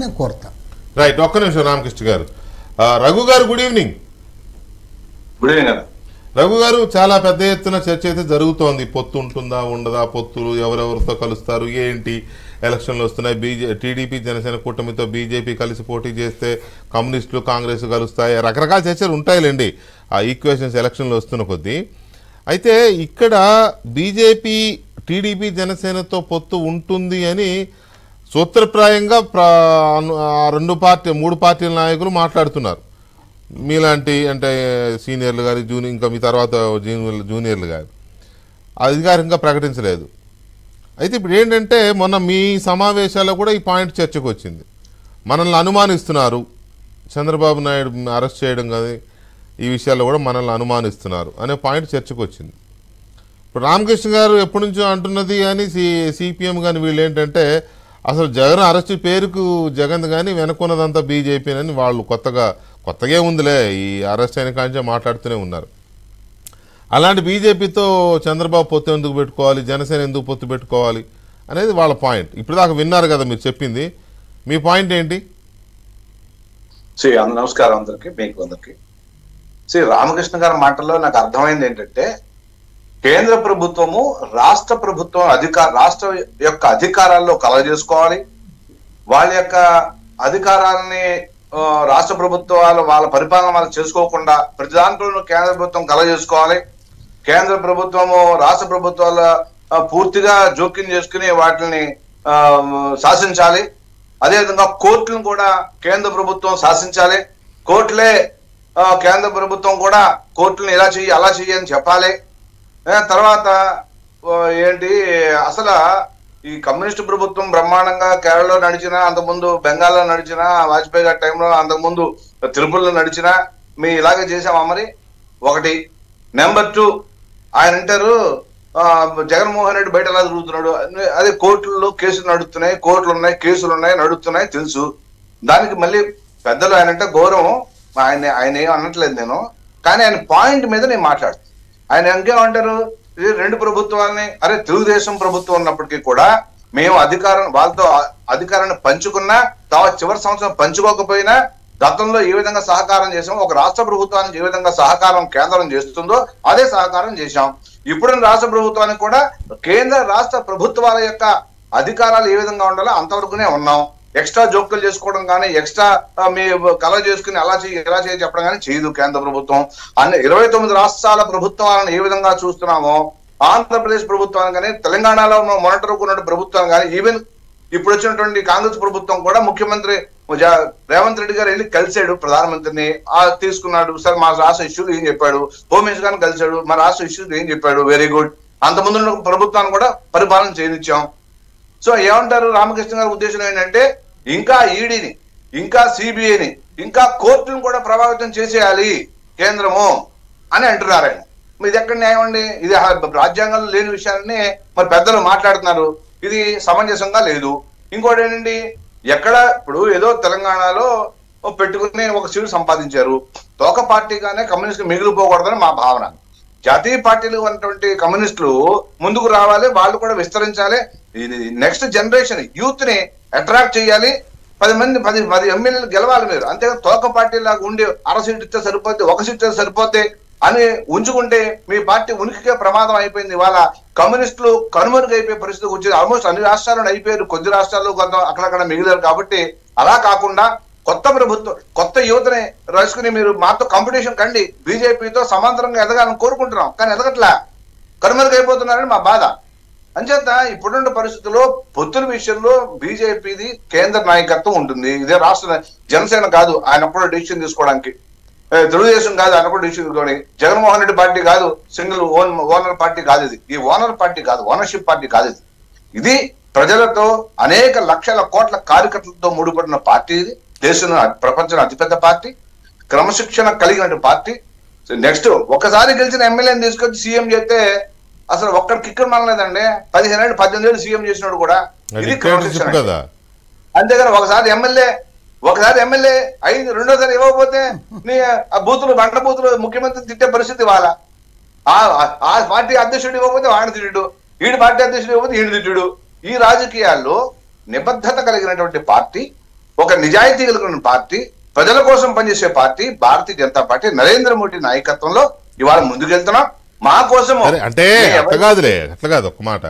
నేను కోరుతా. రైట్, ఒక్క నిమిషం రామకృష్ణ గారు. రఘు గారు good evening. Good evening. Raghu గారు, చాలా పెద్ద ఎత్తున చర్చ అయితే జరుగుతోంది. పొత్తు ఉంటుందా ఉండదా, పొత్తులు ఎవరెవరితో కలుస్తారు, ఏంటి, ఎలక్షన్లు వస్తున్నాయి, టీడీపీ జనసేన కూటమితో బీజేపీ కలిసి పోటీ చేస్తే కమ్యూనిస్టులు కాంగ్రెస్ కలుస్తాయి, రకరకాల చర్చలు ఉంటాయిలేండి ఆ ఈక్వేషన్స్ ఎలక్షన్లు వస్తున్న కొద్దీ. అయితే ఇక్కడ బీజేపీ టీడీపీ జనసేనతో పొత్తు ఉంటుంది అని సూత్రప్రాయంగా మూడు పార్టీల నాయకులు మాట్లాడుతున్నారు. మీలాంటి అంటే సీనియర్లు గారు, ఇంకా మీ తర్వాత జూనియర్లు గారు అధికారికంగా ప్రకటించలేదు. అయితే ఇప్పుడు ఏంటంటే మొన్న మీ సమావేశాల్లో కూడా ఈ పాయింట్ చర్చకు వచ్చింది. మనల్ని అనుమానిస్తున్నారు, చంద్రబాబు నాయుడు అరెస్ట్ చేయడం కానీ ఈ విషయాల్లో కూడా మనల్ని అనుమానిస్తున్నారు అనే పాయింట్ చర్చకు వచ్చింది. ఇప్పుడు రామకృష్ణ గారు ఎప్పటి నుంచో అంటున్నది కానీ సిపిఎం కానీ వీళ్ళు ఏంటంటే అసలు జగన్ అరెస్ట్ పేరుకు జగన్ కానీ వెనుకున్నదంతా బీజేపీనని వాళ్ళు కొత్తగా ఉందిలే, ఈ అరెస్ట్ అయిన కాంచే మాట్లాడుతూనే ఉన్నారు. అలాంటి బీజేపీతో చంద్రబాబు పొత్తు ఎందుకు పెట్టుకోవాలి, జనసేన ఎందుకు పొత్తు పెట్టుకోవాలి అనేది వాళ్ళ పాయింట్. ఇప్పుడు దాకా విన్నారు కదా మీరు చెప్పింది, మీ పాయింట్ ఏంటి? నమస్కారం అందరికి, మీకు అందరికి. రామకృష్ణ గారి మాటల్లో నాకు అర్థమైంది ఏంటంటే, కేంద్ర ప్రభుత్వము రాష్ట్ర ప్రభుత్వం రాష్ట్ర యొక్క అధికారాల్లో కలగజేసుకోవాలి, వాళ్ళ యొక్క అధికారాలని రాష్ట్ర ప్రభుత్వాలు వాళ్ళ పరిపాలన వాళ్ళు చేసుకోకుండా ప్రతి దాంట్లోనూ కేంద్ర ప్రభుత్వం కలగజేసుకోవాలి, కేంద్ర ప్రభుత్వము రాష్ట్ర ప్రభుత్వాల పూర్తిగా జోక్యం చేసుకుని వాటిని శాసించాలి. అదేవిధంగా కోర్టులను కూడా కేంద్ర ప్రభుత్వం శాసించాలి, కోర్టులే కేంద్ర ప్రభుత్వం కూడా కోర్టులను ఇలా చెయ్యి అలా చెయ్యి అని చెప్పాలి. తర్వాత ఏంటి, అసలు ఈ కమ్యూనిస్టు ప్రభుత్వం బ్రహ్మాండంగా కేరళలో నడిచినా, అంతకుముందు బెంగాల్లో నడిచినా, వాజ్పేయి గారి టైంలో అంతకుముందు తిరుపతిలో నడిచినా మేము ఇలాగే చేసామా? మరి ఒకటి. నెంబర్ 2, ఆయన అంటారు జగన్మోహన్ రెడ్డి బయట ఎలా తిరుగుతున్నాడు, అదే కోర్టుల్లో కేసులు నడుస్తున్నాయి, కోర్టులు ఉన్నాయి, కేసులు ఉన్నాయి, నడుస్తున్నాయి తెలుసు. దానికి మళ్ళీ పెద్దలు ఆయన అంటే గౌరవం, ఆయన ఏం అనట్లేదు నేను, కానీ ఆయన పాయింట్ మీద నేను మాట్లాడుతాను. ఆయన ఇంకేమంటారు, ఇది రెండు ప్రభుత్వాలని, అరే తెలుగుదేశం ప్రభుత్వం ఉన్నప్పటికీ కూడా మేము వాళ్ళతో అధికారాన్ని పంచుకున్నా, తర్వాత చివరి సంవత్సరం పంచుకోకపోయినా గతంలో ఏ విధంగా సహకారం చేసాం, ఒక రాష్ట్ర ప్రభుత్వానికి ఏ విధంగా సహకారం కేంద్రం చేస్తుందో అదే సహకారం చేశాం. ఇప్పుడు రాష్ట్ర ప్రభుత్వానికి కూడా కేంద్ర రాష్ట్ర ప్రభుత్వాల యొక్క అధికారాలు ఏ విధంగా ఉండాలో అంతవరకునే ఉన్నాం. ఎక్స్ట్రా జోక్యులు చేసుకోవడం కానీ, ఎక్స్ట్రా మీ కలవ చేసుకుని అలా చేయి ఇలా చేయి చెప్పడం కానీ చేయదు కేంద్ర ప్రభుత్వం. 29 రాష్ట్రాల ప్రభుత్వాలను ఏ విధంగా చూస్తున్నామో, ఆంధ్రప్రదేశ్ ప్రభుత్వాన్ని కానీ, తెలంగాణలో మొన్నటి ప్రభుత్వాన్ని కానీ, ఈవెన్ ఇప్పుడు వచ్చినటువంటి కాంగ్రెస్ ప్రభుత్వం కూడా ముఖ్యమంత్రి రేవంత్ రెడ్డి గారు వెళ్ళి కలిశాడు ప్రధానమంత్రిని, తీసుకున్నాడు. సార్ మా రాష్ట్ర ఇష్యూలు ఏం చెప్పాడు, హోమ్ మినిస్టర్ గారిని కలిశాడు, మా రాష్ట్ర ఇష్యూలు ఏం చెప్పాడు, వెరీ గుడ్. అంతకుముందు ప్రభుత్వాన్ని కూడా పరిపాలన చేయనిచ్చాం. సో ఏమంటారు రామకృష్ణ గారి ఉద్దేశం ఏంటంటే, ఇంకా ఈడీని, ఇంకా సిబిఐని, ఇంకా కోర్టును కూడా ప్రభావితం చేసేయాలి కేంద్రము అని అంటున్నారు ఆయన. ఇది ఎక్కడ న్యాయం అండి? ఇది రాజ్యాంగంలో లేని విషయాన్ని మరి పెద్దలు మాట్లాడుతున్నారు, ఇది సమంజసంగా లేదు. ఇంకోటి ఏంటండి, ఎక్కడ ఇప్పుడు ఏదో తెలంగాణలో పెట్టుకుని ఒక సీటు సంపాదించారు, తోక పార్టీగానే కమ్యూనిస్ట్ మిగిలిపోకూడదని మా భావన. జాతీయ పార్టీలు ఉన్నటువంటి కమ్యూనిస్టులు ముందుకు రావాలి, వాళ్ళు కూడా విస్తరించాలి, నెక్స్ట్ జనరేషన్ యూత్ ని అట్రాక్ట్ చేయాలి, 10 ఎమ్మెల్యేలు గెలవాలి మీరు. అంతేగాని తోక పార్టీ లాగా ఉండి 1 సీట్ ఇస్తే సరిపోతే, 1 సీట్ ఇస్తే సరిపోతే అని ఉంచుకుంటే మీ పార్టీ ఉనికికే ప్రమాదం అయిపోయింది. వాళ్ళ కమ్యూనిస్టులు కనుమరుగైపోయే పరిస్థితి వచ్చింది. ఆల్మోస్ట్ అన్ని రాష్ట్రాలను అయిపోయారు, కొద్ది రాష్ట్రాల్లో కొంత అక్కడక్కడ మిగిలారు. కాబట్టి అలా కాకుండా కొత్త ప్రభుత్వం, కొత్త యువతని రాసుకుని మీరు మాతో కాంపిటీషన్ కండి, బీజేపీతో సమాంతరంగా ఎదగాలని కోరుకుంటున్నాం, కానీ ఎదగట్లా, కనుమరుగైపోతున్నారని మా బాధ. అంచేత ఇప్పుడున్న పరిస్థితుల్లో పొత్తుల విషయంలో బీజేపీది కేంద్ర నాయకత్వం ఉంటుంది. ఇదే రాష్ట్ర జనసేన కాదు ఆయన కూడా డిసిషన్ తీసుకోవడానికి, తెలుగుదేశం కాదు ఆయన కూడా డిసిషన్ తీసుకోవడానికి, జగన్మోహన్ రెడ్డి పార్టీ కాదు, సింగిల్ ఓనర్ పార్టీ కాదు ఇది, ఈ ఓనర్ పార్టీ కాదు, ఓనర్షిప్ పార్టీ కాదు ఇది. ఇది ప్రజలతో అనేక లక్షల కోట్ల కార్యకర్తలతో ముడిపడిన పార్టీ ఇది, దేశంలో ప్రపంచంలో అతిపెద్ద పార్టీ, క్రమశిక్షణ కలిగిన పార్టీ. నెక్స్ట్ ఒకసారి గెలిచిన ఎమ్మెల్యేని తీసుకొచ్చి సీఎం చేస్తే అసలు ఒక్కడి కిక్కర్ మనలేదండి. 15 ఏళ్ళు 18 ఏళ్ళు సీఎం చేసినాడు కూడా, ఇది క్రమశిక్షణ. అంతేగాని ఒకసారి ఎమ్మెల్యే అయింది, రెండోసారి ఇవ్వకపోతే నీ ఆ బూతులు బంట బూతులు ముఖ్యమంత్రి తిట్టే పరిస్థితి వాళ్ళ. ఆ పార్టీ అధ్యక్షుడు ఇవ్వకపోతే వాడిని తిట్టు, ఈడు పార్టీ అధ్యక్షుడు ఇవ్వకపోతే ఈడు తిట్టుడు. ఈ రాజకీయాల్లో నిబద్ధత కలిగినటువంటి పార్టీ, ఒక నిజాయితీ కలిగిన పార్టీ, ప్రజల కోసం పనిచేసే పార్టీ భారతీయ జనతా పార్టీ. నరేంద్ర మోడీ నాయకత్వంలో ఇవాళ ముందుకెళ్తున్నాం. మా కోసం అంటే అట్లా కాదులే, అట్లా కాదు. ఒక మాట,